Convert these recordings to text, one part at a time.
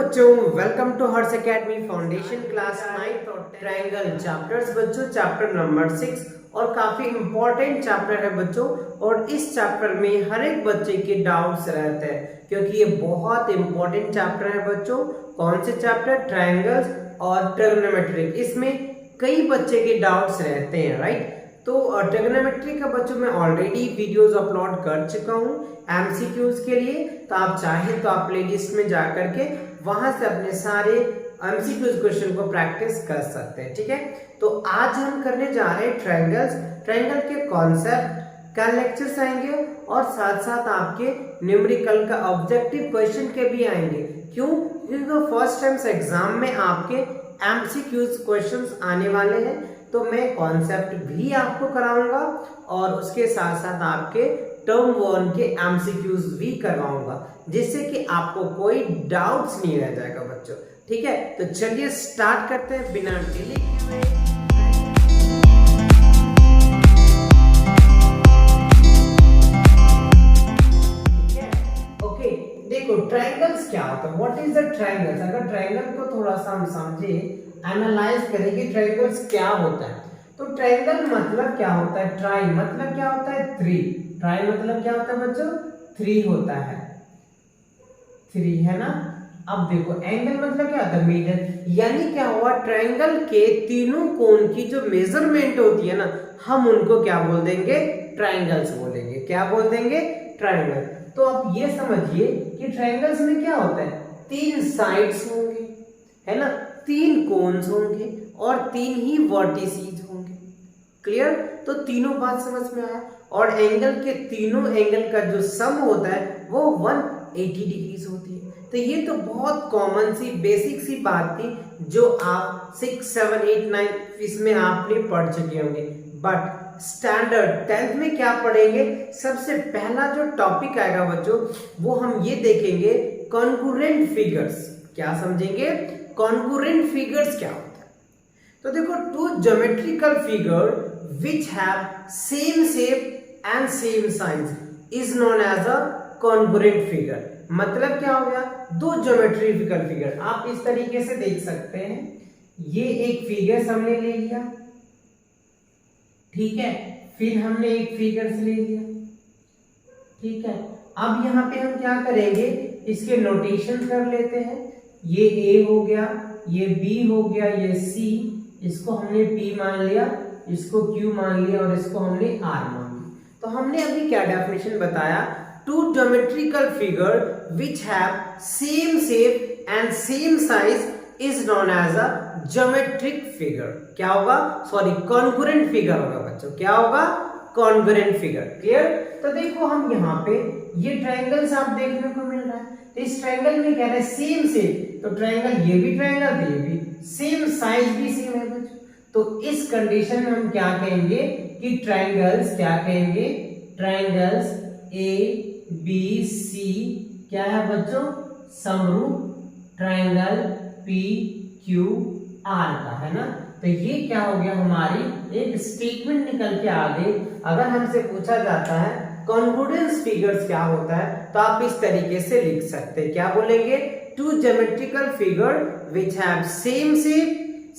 बच्चों, welcome to Harsh academy foundation class 9 और triangle chapters बच्चों, चैप्टर नंबर 6 और काफी इंपॉर्टेंट चैप्टर है बच्चों। और इस चैप्टर में हर एक बच्चे के डाउट्स रहते हैं क्योंकि ये बहुत इंपॉर्टेंट चैप्टर है बच्चों। कौन से चैप्टर? ट्रायंगल्स और ट्रिग्नोमेट्री। इसमें कई बच्चे के डाउट्स रहते हैं, राइट। तो ट्रिग्नोमेट्री का बच्चों मैं ऑलरेडी वीडियोस अपलोड कर चुका हूँ एमसीक्यूज के लिए, तो आप चाहें तो आप प्लेलिस्ट में जा करके वहां से अपने सारे एमसीक्यूज क्वेश्चन को प्रैक्टिस कर सकते हैं, ठीक है। तो आज हम करने जा रहे हैं ट्रायंगल्स, ट्रायंगल के कॉन्सेप्ट का लेक्चर्स आएंगे और साथ साथ आपके न्यूमेरिकल का ऑब्जेक्टिव क्वेश्चन के भी आएंगे। क्यों? क्योंकि फर्स्ट टाइम्स एग्जाम में आपके एमसीक्यूज क्वेश्चंस आने वाले हैं, तो मैं कॉन्सेप्ट भी आपको कराऊंगा और उसके साथ साथ आपके टर्म 1 के एमसीक्यूज भी करवाऊंगा, जिससे कि आपको कोई डाउट्स नहीं रह जाएगा बच्चों, ठीक है। तो चलिए स्टार्ट करते हैं बिना डिले किए हुए। ओके, देखो ट्रायंगल्स क्या होता है, व्हाट इज द ट्रायंगल्स। अगर ट्रायंगल को थोड़ा सा हम समझे, एनालाइज करें कि ट्रायंगल्स क्या होता है, तो ट्रायंगल मतलब क्या होता है? ट्राई मतलब क्या होता है? 3। ट्राई मतलब क्या होता है बच्चों? 3 होता है, 3 है ना। अब देखो एंगल मतलब क्या होता है? मेजर। यानी क्या हुआ, ट्रायंगल के तीनों कोण की जो मेजरमेंट होती है ना, हम उनको क्या बोल देंगे? ट्रायंगल्स बोलेंगे। क्या बोल देंगे? ट्रायंगल। तो आप ये समझिए कि ट्रायंगल्स में क्या होता है, 3 साइड्स होंगे, है ना, 3 कोन्स होंगे और 3 ही वर्टिसेस होंगे। क्लियर? तो तीनों बात समझ में आया। और एंगल के तीनों एंगल का जो सम होता है वो 180 डिग्रीज होती है। तो ये तो बहुत कॉमन सी बेसिक सी बात थी जो आप 6, 7, 8, 9 इसमें आपने पढ़ चुके होंगे। बट स्टैंडर्ड 10th में क्या पढ़ेंगे? सबसे पहला जो टॉपिक आएगा बच्चों, वो हम ये देखेंगे कॉन्करेंट फिगर्स। क्या समझेंगे? कॉन्करेंट फिगर्स क्या होता है। तो देखो, 2 geometrical figure which have same shape and same size is known as a congruent figure। मतलब क्या हो गया? 2 ज्योमेट्रिकल फिगर आप इस तरीके से देख सकते हैं। ये एक फिगर हमने ले लिया, ठीक है, फिर हमने एक फिगर ले लिया, ठीक है। अब यहाँ पे हम क्या करेंगे, इसके नोटेशन कर लेते हैं। ये A हो गया, ये B हो गया, ये C, इसको हमने P मान लिया, इसको Q मान लिया और इसको हमने R मान लिया। तो हमने अभी क्या डेफिनेशन बताया? 2 geometrical figure which have same shape and same size is known as a geometric figure। क्या होगा? सॉरी, कॉन्करेंट फिगर होगा बच्चों। क्या होगा? Concurrent figure. क्लियर? तो देखो हम यहाँ पे ये ट्रायंगल्स आप देखने को मिल रहा है। तो इस ट्रायंगल में क्या है? Same shape. तो ट्रायंगल, ये भी ट्रायंगल, ये भी सेम, साइज भी सेम है बच्चों। तो इस कंडीशन में हम क्या कहेंगे कि ट्रायंगल्स, क्या कहेंगे? ट्रायंगल्स A B C क्या है बच्चों? समरूप ट्रायंगल P Q R का, है ना। तो ये क्या हो गया, हमारी एक स्टेटमेंट निकल के आ गई। अगर हमसे पूछा जाता है कॉन्ग्रुएंस फिगर्स क्या होता है, तो आप इस तरीके से लिख सकते हैं। क्या बोलेंगे? 2 geometrical figure which have same shape,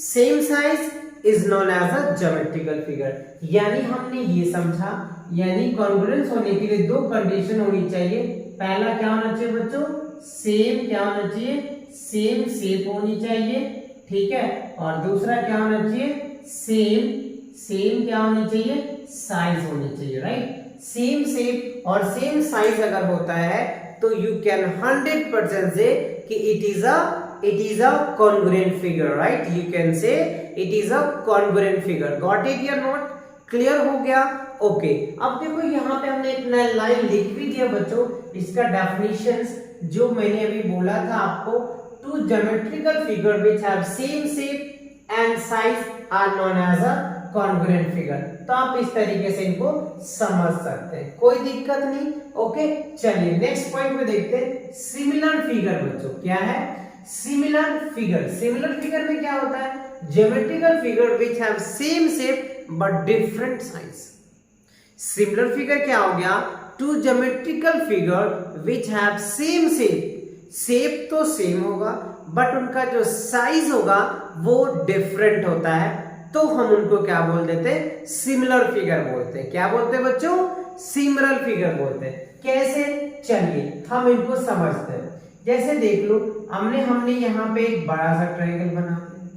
same size is known as a geometrical figure। यानी हमने ये समझा, यानी कॉन्ग्रुएंस होने के लिए 2 कंडीशन होनी चाहिए। पहला क्या होना चाहिए बच्चों? सेम, क्या होना चाहिए? सेम शेप होनी चाहिए, ठीक है। और दूसरा क्या होना चाहिए? सेम क्या होनी चाहिए? साइज होनी चाहिए, राइट। सेम शेप और सेम साइज अगर होता है तो यू कैन 100% से कि it is a congruent figure, right. You can say it is a congruent figure. Got it या नॉट? क्लियर हो गया? ओके। अब देखो यहाँ पे हमने एक नया लाइन लिख भी दिया बच्चों। इसका डेफिनेशंस जो मैंने अभी बोला था आपको, 2 geometrical figure which have same shape and size are known as a congruent figure। तो आप इस तरीके से इनको समझ सकते हैं, कोई दिक्कत नहीं। ओके, चलिए नेक्स्ट पॉइंट पे देखते हैं। सिमिलर फिगर बच्चों क्या है? Similar figure. सिमिलर फिगर में क्या होता है? Geometrical figure which have same shape but different size। Similar figure क्या हो गया? 2 geometrical figure which have same shape shape तो सेम होगा बट उनका जो साइज होगा वो डिफरेंट होता है, तो हम उनको क्या बोल देते हैं, सिमिलर फिगर बोलते हैं। क्या बोलते हैं बच्चों, सिमिलर फिगर बोलते हैं। कैसे, चलिए हम इनको समझते हैं। जैसे देख लो, हमने यहाँ पे एक बड़ा सा ट्रायंगल बना दिया,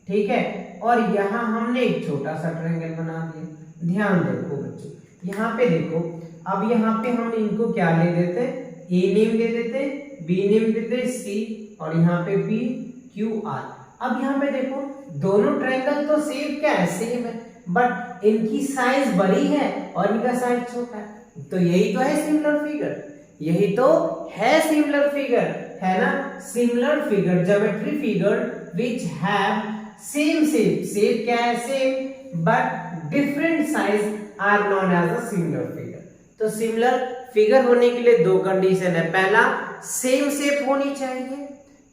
ठीक है, और यहाँ हमने एक छोटा सा ट्रायंगल बना दिया। ध्यान देखो बच्चों, यहाँ पे देखो, अब यहाँ पे हम इनको क्या ले देते हैं, ए नेम दे देते, बी नेम दे देते, सी, और यहाँ पे बी क्यू आर। अब यहाँ पे देखो, दोनों ट्रायंगल तो सेम क्या है, सेम है, बट इनकी साइज बड़ी है और इनका साइज छोटा है, तो यही तो है सिमिलर फिगर, यही तो है सिमिलर फिगर, है ना। Similar figure, geometry figure which have same shape, shape क्या है, same, but different size are known as a similar figure. तो सिमिलर फिगर होने के लिए दो कंडीशन है। पहला, सेम शेप होनी चाहिए,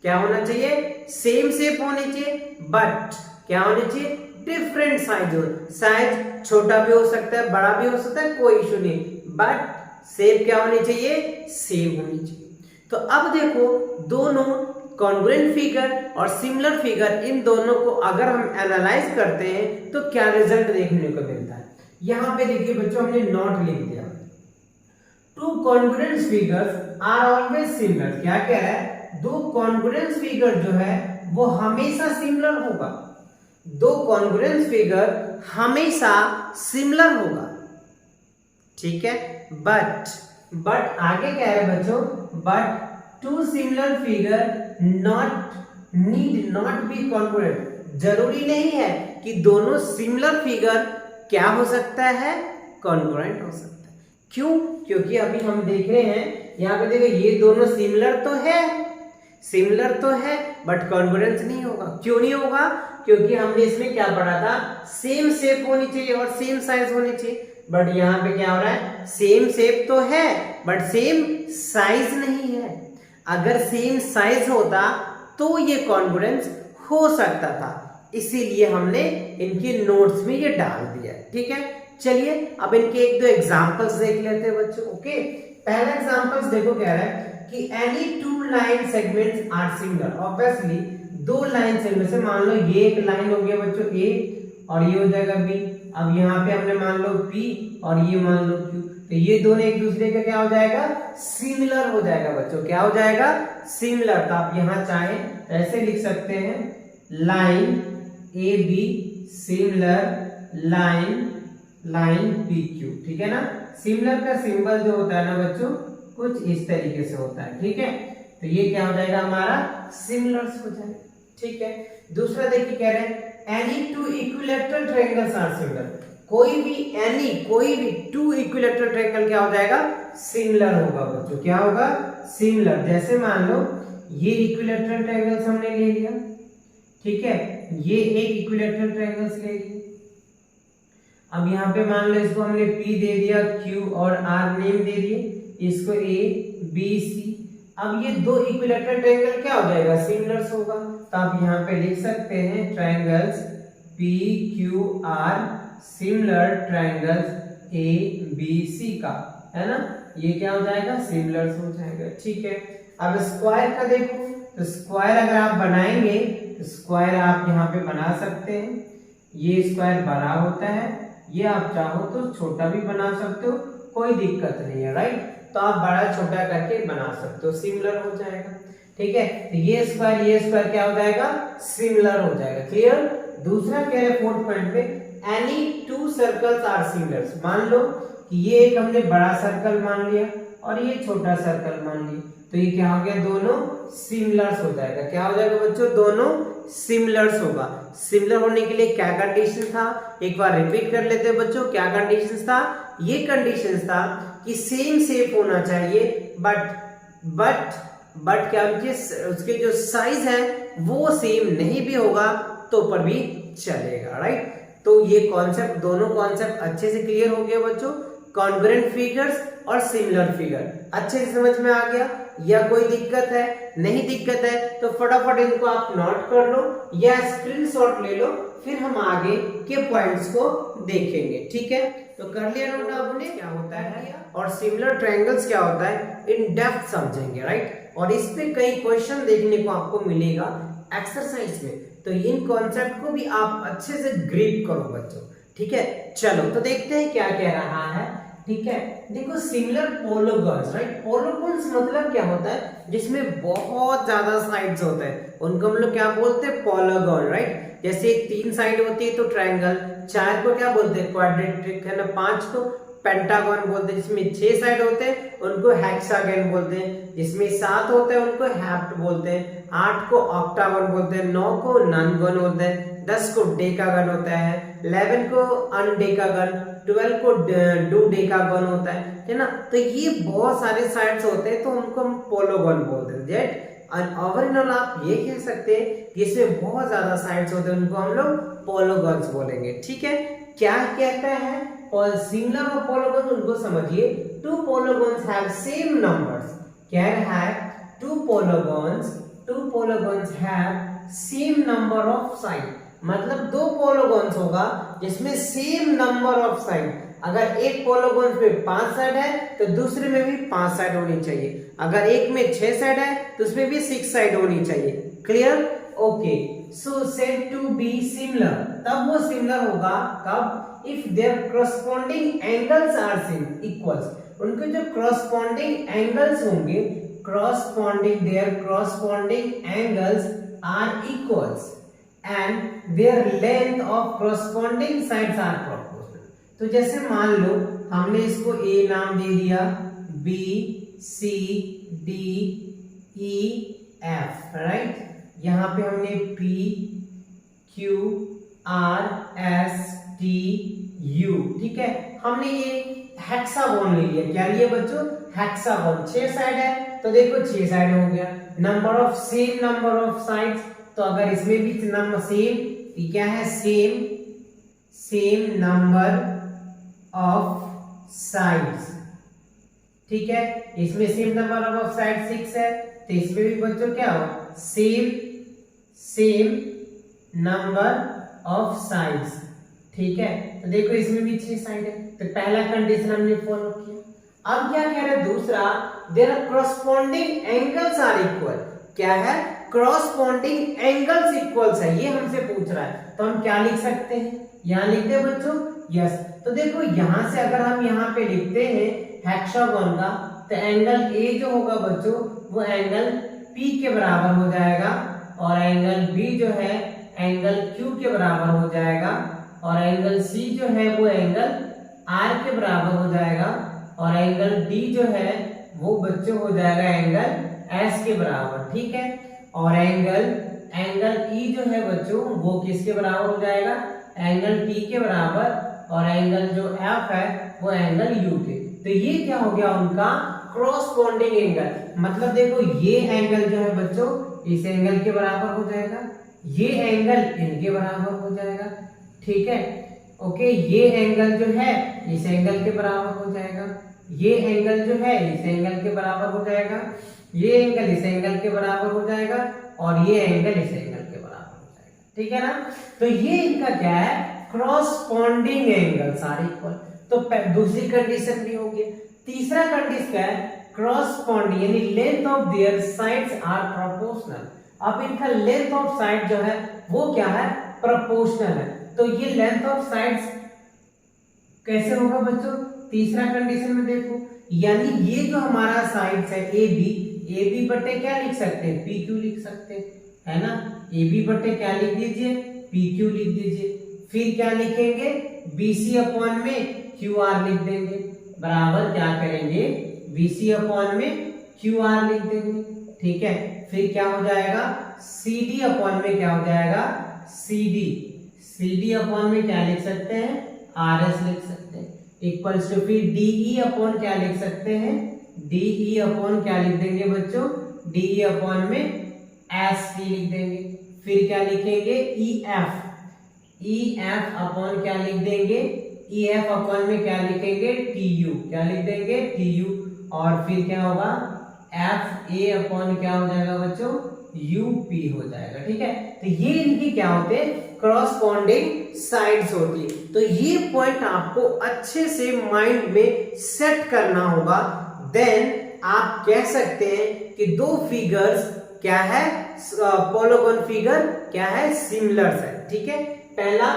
क्या होना चाहिए, सेम शेप होनी चाहिए, बट क्या होनी चाहिए, डिफरेंट साइज हो, साइज छोटा भी हो सकता है, बड़ा भी हो सकता है, कोई इशू नहीं, बट शेप क्या होनी चाहिए, सेम होनी चाहिए। तो अब देखो, दोनों कॉन्ग्रुएंट फिगर और सिमिलर फिगर, इन दोनों को अगर हम एनालाइज करते हैं तो क्या रिजल्ट देखने को मिलता है। यहां पे देखिए बच्चों, हमने नोट लिख दिया, two congruent figures are always similar. क्या कह रहा है, दो कॉन्ग्रुएंट फिगर जो है वो हमेशा सिमिलर होगा, दो कॉन्ग्रुएंट फिगर हमेशा सिमिलर होगा, ठीक है। बट आगे क्या है बच्चों, but two similar figure need not be congruent. जरूरी नहीं है कि दोनों सिमिलर फिगर क्या हो सकता है, कॉन्ग्रुएंट हो सकता है। क्यों, क्योंकि अभी हम देख रहे हैं यहाँ पे देखो, ये दोनों सिमिलर तो है, सिमिलर तो है, बट कॉन्ग्रुएंस नहीं होगा। क्यों नहीं होगा, क्योंकि हमने इसमें क्या पढ़ा था, सेम शेप होनी चाहिए और सेम साइज होनी चाहिए, बट यहाँ पे क्या हो रहा है, सेम शेप तो है बट सेम साइज नहीं है। अगर सेम साइज होता तो ये कॉन्ग्रुएंस हो सकता था, इसीलिए हमने इनके नोट्स में ये डाल दिया, ठीक है। चलिए अब इनके एक दो एग्जांपल्स देख लेते हैं बच्चों, ओके। पहला एग्जांपल्स देखो, कह रहा है कि any two line segments are similar. Obviously दो लाइन सेगमेंट से, मान लो ये एक लाइन हो गया बच्चों ए और ये हो जाएगा बी, अब यहाँ पे हमने मान लो पी और ये मान लो क्यू, तो ये दोनों एक दूसरे का क्या हो जाएगा, सिमिलर हो जाएगा बच्चों। क्या हो जाएगा, सिमिलर। तो आप यहाँ चाहें ऐसे लिख सकते हैं, line A B similar line P Q, ठीक है ना। सिमिलर का सिंबल जो होता है ना बच्चों, कुछ इस तरीके से होता है, ठीक है। तो ये क्या हो जाएगा, हमारा सिमिलर्स हो जाएगा, ठीक है। दूसरा देखिए, कह रहे हैं any two equilateral triangles are similar. कोई भी टू इक्विलैटरल ट्रायंगल क्या हो जाएगा, सिमिलर होगा बच्चों। क्या होगा, सिमिलर। जैसे मान लो ये इक्विलैटरल ट्रायंगल्स हमने ले लिया, ठीक है, ये एक इक्विलैटरल ट्रायंगल्स ले लिया। अब यहाँ पे मान लो इसको हमने P दे दिया, Q और R नेम दे दिए, इसको A B C। अब ये दो इक्विलैटरल ट्रायंगल क्या हो जाएगा, सिमिलर्स होगा। तो आप यहाँ पे लिख सकते हैं triangles P Q R similar triangles A B C का, है ना, ये क्या हो जाएगा, सिमिलर्स हो जाएगा, ठीक है। अब स्क्वायर का देखो, तो स्क्वायर अगर आप बनाएंगे तो स्क्वायर आप यहाँ पे बना सकते हैं। ये स्क्वायर बड़ा होता है, ये आप चाहो तो छोटा भी बना सकते हो, कोई दिक्कत नहीं है, राइट। तो आप बड़ा छोटा करके बना सकते हो, सिमिलर हो जाएगा, ठीक है। तो ये स्क्वायर क्या हो जाएगा, सिमिलर हो जाएगा, क्लियर। दूसरा कह रहे फोर्थ पॉइंट पे, any two circles are similar. मान लो कि ये एक हमने बड़ा सर्कल मान लिया और ये छोटा सर्कल मान लिया, तो ये क्या हो गया, दोनों सिमिलर्स हो जाएगा। क्या हो जाएगा बच्चों, दोनों सिमिलर्स होगा। सिमिलर होने के लिए क्या कंडीशन था, एक बार रिपीट कर लेते हैं बच्चों, क्या कंडीशन था, ये कंडीशन था कि सेम शेप होना चाहिए, बट क्या उसके जो साइज है वो सेम नहीं भी होगा तो पर भी चलेगा, राइट। तो ये कॉन्सेप्ट, दोनों कॉन्सेप्ट अच्छे से क्लियर हो गया बच्चों। कॉन्ग्रुएंट फिगर्स और सिमिलर फिगर अच्छे से समझ में आ गया, या कोई दिक्कत है, नहीं दिक्कत है तो फटाफट इनको आप नोट कर लो या स्क्रीनशॉट ले लो, फिर हम आगे के पॉइंट्स को देखेंगे, ठीक है। तो कर लिया नोट आपने, क्या होता है और सिमिलर ट्रायंगल्स क्या होता है, इन डेप्थ समझेंगे, राइट। और इस पे कई क्वेश्चन देखने को आपको मिलेगा एक्सरसाइज में, तो इन कॉन्सेप्ट को भी आप अच्छे से ग्रिप करो बच्चों, ठीक है। चलो तो देखते हैं क्या कह रहा है, ठीक है। देखो सिमिलर पोलोगॉन्स, राइट, पोलोगॉन्स मतलब क्या होता है, जिसमें बहुत ज्यादा साइड्स होते हैं, उनको हम लोग क्या बोलते हैं, पोलोगॉन, राइट। जैसे 3 साइड होती है तो ट्रायंगल, 4 को क्या बोलते हैं, क्वाड्रेटिक, है ना, 5 को पेंटागन बोलते हैं, जिसमें 6 साइड होते हैं उनको हेक्सागन बोलते हैं, जिसमें 7 होते हैं उनको हेप्ट बोलते हैं, 8 को ऑक्टागन बोलते हैं, 9 को नॉनगन होते हैं, 10 को डेकागन होता है, 11 को अनडेकागन, 12 को डूडेकागन होता है ना। तो ये बहुत सारे साइड्स होते हैं, तो उनको हम पोलोगन बोलते हैं, जेट। ओवरऑल आप ये कह सकते हैं कि इसमें बहुत ज्यादा साइड्स होते हैं, उनको हम लोग पोलोगॉन्स बोलेंगे, ठीक है। क्या कहता है, सिमिलर और पोलोगॉन, उनको समझिए। 2 polygons have same numbers, क्या है, 2 polygons have same number of side, मतलब 2 polygons होगा जिसमें सेम नंबर ऑफ साइड। अगर एक पोलोगॉन में 5 साइड है तो दूसरे में भी 5 साइड होनी चाहिए, अगर एक में 6 साइड है तो उसमें भी 6 साइड होनी चाहिए, clear, okay. So said to be similar, तब वो सिमिलर होगा कब, if there corresponding angles are same equals, उनके जो corresponding angles होंगे, their corresponding angles are equals and their length of corresponding sides are proportional। तो जैसे मान लो हमने इसको A नाम दे दिया, B C D E F, right, यहाँ पे हमने P Q R S T U, ठीक है। हमने ये हेक्सागोन ले लिया, क्या लिया बच्चों, हेक्सागोन, 6 साइड है तो देखो 6 साइड हो गया, number of same number of sides, तो अगर इसमें भी नंबर सेम, क्या है, सेम नंबर ऑफ साइड्स, ठीक है। इसमें सेम नंबर ऑफ साइड 6 है, तो इसमें भी बच्चों क्या हो, सेम नंबर ऑफ साइड्स, ठीक है। तो देखो इसमें भी 6 साइड है, तो पहला कंडीशन हमने फॉलो किया। अब क्या कह रहा है दूसरा, there are corresponding angles are equal, क्या है, corresponding angles equals है, ये हमसे पूछ रहा है, तो हम क्या लिख सकते हैं, यहाँ लिखते हैं बच्चों, यस। तो देखो यहां से अगर हम यहाँ पे लिखते हैं हेक्सागोन का, तो एंगल ए जो होगा बच्चों वो एंगल P के बराबर हो जाएगा, और एंगल B जो है एंगल Q के बराबर हो जाएगा, और एंगल C जो है वो एंगल R के बराबर हो जाएगा, और एंगल D जो है वो बच्चों हो जाएगा एंगल S के बराबर, ठीक है। और एंगल E जो है बच्चों वो किसके बराबर हो जाएगा, एंगल T के बराबर, और एंगल जो F है वो एंगल U के। तो ये क्या हो गया उनका क्रॉसपोंडिंग एंगल, मतलब देखो ये एंगल जो है बच्चों इस एंगल के बराबर हो जाएगा, ये एंगल इनके बराबर हो जाएगा, ठीक है, ओके। ये एंगल जो है इस एंगल के बराबर हो जाएगा, ये एंगल जो है इस एंगल के बराबर हो जाएगा, ये एंगल इस एंगल के बराबर हो जाएगा, और ये एंगल इस एंगल के बराबर हो जाएगा, ठीक है ना। तो ये इनका क्या है, क्रॉसपोंडिंग एंगल्स आर इक्वल। तो दूसरी कंडीशन भी हो गई। तीसरा कंडीशन क्या है, क्रॉसपोंडिंग यानी length of their sides are proportional. अब इनका लेंथ ऑफ साइड जो है वो क्या है, प्रोपोर्शनल है। तो ये लेंथ ऑफ साइड्स कैसे होगा बच्चों, तीसरा कंडीशन में देखो, यानी ये जो हमारा साइड्स है ए बी बटे क्या लिख सकते हैं, पी क्यू लिख सकते हैं, है ना। ए बी बटे क्या लिख दीजिए, पी क्यू लिख दीजिए, फिर क्या लिखेंगे, बी सी अपॉन में क्यू आर लिख देंगे, बराबर क्या करेंगे, बी सी अपॉन में क्यू आर लिख देंगे, ठीक है। फिर क्या हो जाएगा, सी डी अपॉन में क्या हो जाएगा, सी डी अपॉन में क्या लिख सकते हैं, आर एस लिख सकते हैं, इक्वल्स टू फिर डीई अपॉन क्या लिख सकते हैं, डीई अपॉन क्या लिख देंगे बच्चों, डीई अपॉन में एस टी लिख देंगे, फिर क्या लिखेंगे, ई एफ अपॉन क्या लिख देंगे, ई एफ अपॉन में क्या लिखेंगे, टी यू, क्या लिख देंगे, टी यू, और फिर क्या होगा, एफ ए अपॉन क्या हो जाएगा बच्चों, यू पी हो जाएगा, ठीक है। तो ये इनकी क्या होते हैं, क्रॉसपोंडिंग साइड्स होती है। तो ये पॉइंट आपको अच्छे से माइंड में सेट करना होगा, देन आप कह सकते हैं कि दो फिगर्स क्या है, पोलोगन फिगर क्या है, सिमिलर है। ठीक है, पहला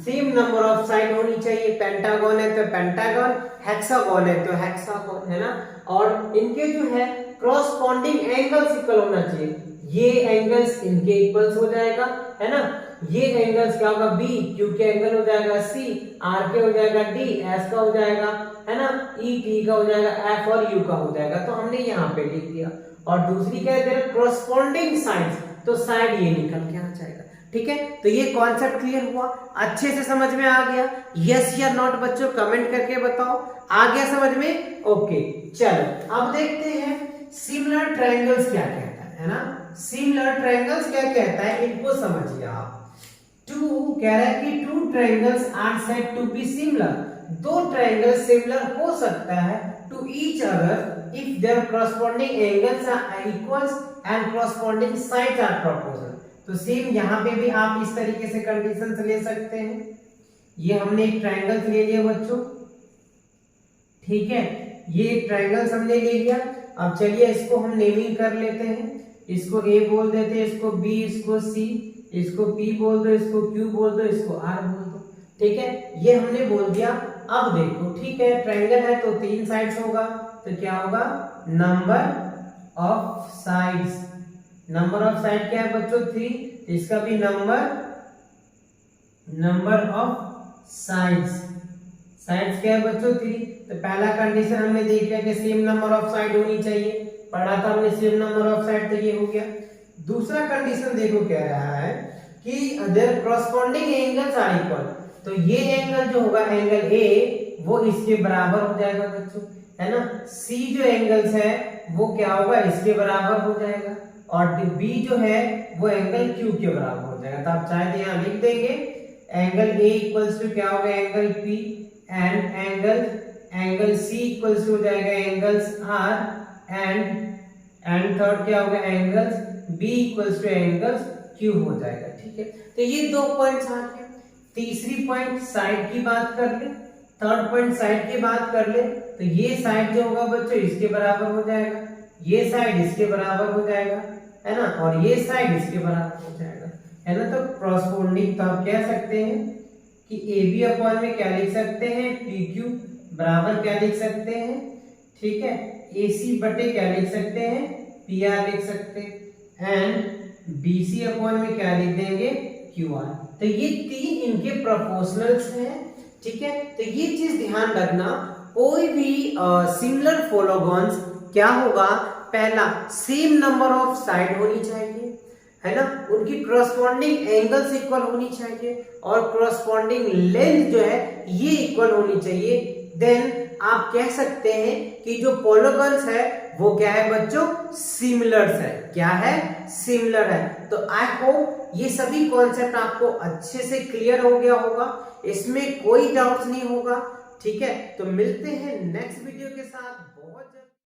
सेम नंबर ऑफ साइड होनी चाहिए, पेंटागन है तो पेंटागन, हेक्सागन है तो हेक्सागन, है ना। और इनके जो है क्रॉसपॉन्डिंग एंगल्स इक्वल होना चाहिए, ये एंगल्स इनके इक्वल्स हो जाएगा, है ना। ये एंगल्स क्या होगा, बी, क्यू के एंगल हो जाएगा सी, आर के हो जाएगा डी, एस का हो जाएगा, है ना, ई टी का हो जाएगा, एफ और यू का हो जाएगा। तो हमने यहाँ पे लिख दिया। और दूसरी क्या है, क्रॉसपॉन्डिंग साइड्स, तो साइड ये निकल के आ जाएगा। ठीक है, तो ये कॉन्सेप्ट क्लियर हुआ, अच्छे से समझ में आ गया? यस या नॉट बच्चों कमेंट करके बताओ, आ गया समझ में? ओके, चलो अब देखते हैं सिमिलर ट्रायंगल्स क्या कहता है ना। सिमिलर ट्रायंगल्स क्या कहता है, इनको समझिए आप। टू कह रहा है कि two triangles are said to be similar, दो ट्रायंगल सिमिलर हो सकता है to each other if their corresponding angles are equals and corresponding sides are proportional. तो सेम यहाँ पे भी आप इस तरीके से कंडीशंस ले सकते हैं। ये हमने एक ट्रायंगल ले लिया बच्चों, ठीक है, ये एक ट्रायंगल हमने ले लिया। अब चलिए इसको हम नेमिंग कर लेते हैं, इसको ए बोल देते हैं, इसको बी, इसको सी, इसको पी बोल दो, इसको क्यू बोल दो, इसको आर बोल दो। ठीक है, ये हमने बोल दिया। अब देखो, ठीक है, ट्रायंगल है तो तीन साइड्स होगा, तो क्या होगा, number of sides. Number of side क्या है बच्चों, 3, इसका भी नंबर ऑफ साइड्स, साइड्स क्या है बच्चों, 3। तो पहला कंडीशन हमने देख लिया कि सेम नंबर ऑफ साइड होनी चाहिए, पढ़ा था हमने सेम नंबर ऑफ साइड, तो ये हो गया। दूसरा कंडीशन देखो कह रहा है कि their corresponding angles are equal, तो ये एंगल जो होगा, एंगल ए, वो इसके बराबर हो जाएगा बच्चों, है ना। सी जो एंगल्स है वो क्या होगा, इसके बराबर हो जाएगा, और बी जो है वो एंगल क्यू के बराबर हो जाएगा। तो आप चाहे यहाँ लिख देंगे एंगल ए इक्वल्स टू क्या होगा, angle P, and angle C equals to हो जाएगा एंगल्स आर, एंड थर्ड क्या होगा, angles B equals to angles Q हो जाएगा। ठीक है, तो ये दो पॉइंट्स आ गए। तीसरी पॉइंट साइड की बात कर ले, थर्ड पॉइंट साइड की बात कर ले, तो ये साइड जो होगा बच्चों इसके बराबर हो जाएगा, ये साइड इसके बराबर हो जाएगा, है ना, और ये साइड इसके बराबर हो जाएगा, है ना। तो क्रॉसपॉन्डिंग, तो आप कह सकते हैं कि ए बी अपॉन में क्या लिख सकते हैं, पी क्यू बराबर क्या लिख सकते हैं, ठीक है, ए सी बटे क्या लिख सकते हैं, पी आर लिख सकते हैं, एंड बी सी अपॉन में क्या लिख देंगे, क्यू आर। तो ये तीन इनके प्रोपोर्शनल्स हैं। ठीक है, तो ये चीज ध्यान रखना, कोई भी सिमिलर पोलोगॉन्स क्या होगा, पहला सेम नंबर ऑफ साइड होनी चाहिए, है ना, उनकी क्रॉसपॉन्डिंग एंगल्स इक्वल होनी चाहिए, और क्रॉसपॉन्डिंग लेंथ जो है ये इक्वल होनी चाहिए। देन आप कह सकते हैं कि जो पोलोगॉन्स है वो क्या है बच्चों, सिमिलर्स है। क्या है, सिमिलर है। तो आई होप ये सभी कॉन्सेप्ट आपको अच्छे से क्लियर हो गया होगा, इसमें कोई डाउट नहीं होगा। ठीक है, तो मिलते हैं नेक्स्ट वीडियो के साथ बहुत